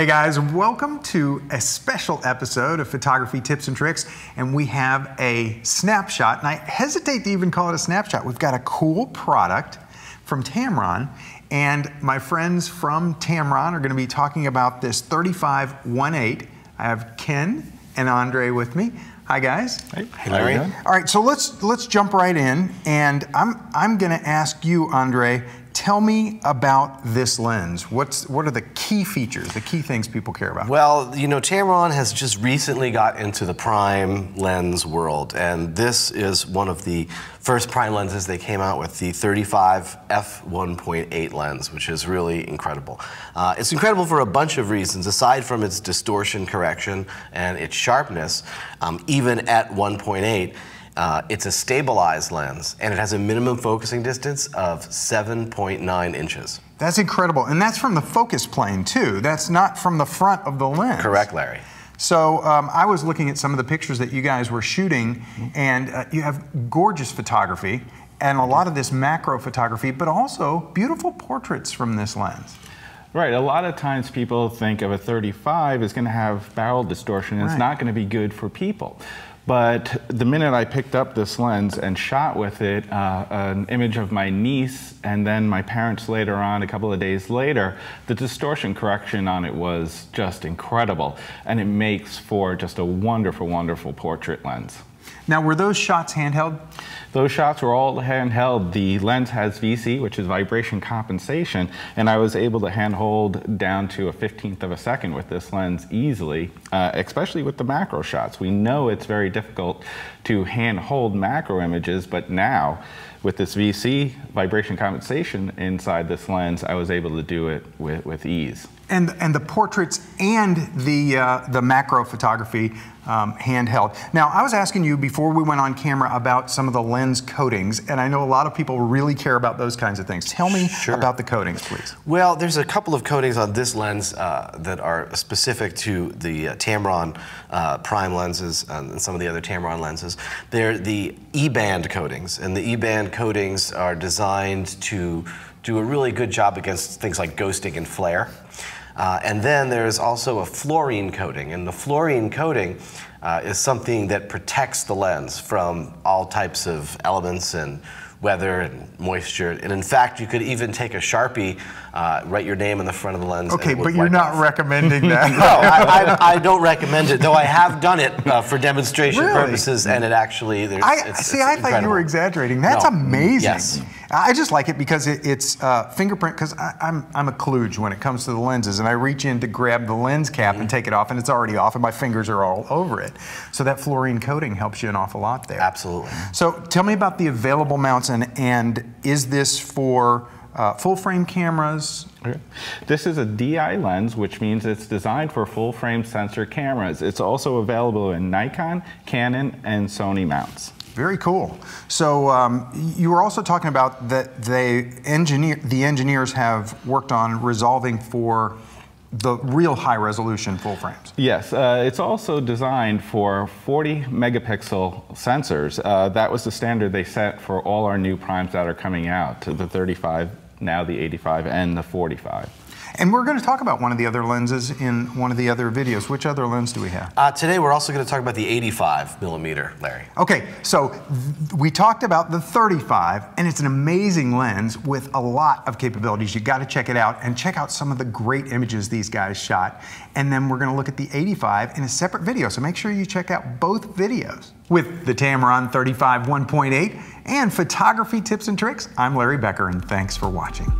Hey guys, welcome to a special episode of Photography Tips and Tricks, and we have a snapshot, and I hesitate to even call it a snapshot. We've got a cool product from Tamron, and my friends from Tamron are going to be talking about this 3518. I have Ken and Andre with me. Hi guys. Hey Larry. All right, so let's jump right in, and I'm going to ask you, Andre. Tell me about this lens. What are the key features, the key things people care about? Well, you know, Tamron has just recently got into the prime lens world, and this is one of the first prime lenses they came out with, the 35 f1.8 lens, which is really incredible. It's incredible for a bunch of reasons, aside from its distortion correction and its sharpness, even at 1.8. It's a stabilized lens, and it has a minimum focusing distance of 7.9 inches. That's incredible, and that's from the focus plane too. That's not from the front of the lens. Correct, Larry. So I was looking at some of the pictures that you guys were shooting, and you have gorgeous photography, and a lot of this macro photography, but also beautiful portraits from this lens. Right, a lot of times people think of a 35 is going to have barrel distortion, and it's not going to be good for people. But the minute I picked up this lens and shot with it an image of my niece and then my parents later on, a couple of days later, the distortion correction on it was just incredible. And it makes for just a wonderful, wonderful portrait lens. Now, were those shots handheld? Those shots were all handheld. The lens has VC, which is vibration compensation, and I was able to handhold down to a 1/15 of a second with this lens easily, especially with the macro shots. We know it's very difficult to handhold macro images, but now with this VC vibration compensation inside this lens, I was able to do it with ease. And the portraits and the macro photography handheld. Now, I was asking you before we went on camera about some of the lens coatings, and I know a lot of people really care about those kinds of things. Tell me about the coatings, please. Well, there's a couple of coatings on this lens that are specific to the Tamron prime lenses and some of the other Tamron lenses. They're the E-band coatings, and the E-band coatings are designed to do a really good job against things like ghosting and flare. And then there's also a fluorine coating, and the fluorine coating is something that protects the lens from all types of elements and weather and moisture. And in fact, you could even take a Sharpie, write your name on the front of the lens. Okay, but you're not recommending that. No, I don't recommend it, though I have done it for demonstration purposes, and it actually, it's I thought you were exaggerating. That's amazing. Yes. I just like it because it's fingerprint, because I'm a kludge when it comes to the lenses, and I reach in to grab the lens cap and take it off, and it's already off, and my fingers are all over it. So that fluorine coating helps you an awful lot there. Absolutely. So tell me about the available mounts, and is this for full frame cameras? Okay. This is a DI lens, which means it's designed for full frame sensor cameras. It's also available in Nikon, Canon, and Sony mounts. Very cool. So you were also talking about that the engineers have worked on resolving for the real high resolution full frames. Yes, it's also designed for 40 megapixel sensors. That was the standard they set for all our new primes that are coming out, the 35, now the 85, and the 45. And we're going to talk about one of the other lenses in one of the other videos. Which other lens do we have? Today we're also going to talk about the 85 millimeter, Larry. Okay, so we talked about the 35, and it's an amazing lens with a lot of capabilities. You got to check it out, and check out some of the great images these guys shot. And then we're going to look at the 85 in a separate video, so make sure you check out both videos. With the Tamron 35 1.8 and Photography Tips and Tricks, I'm Larry Becker, and thanks for watching.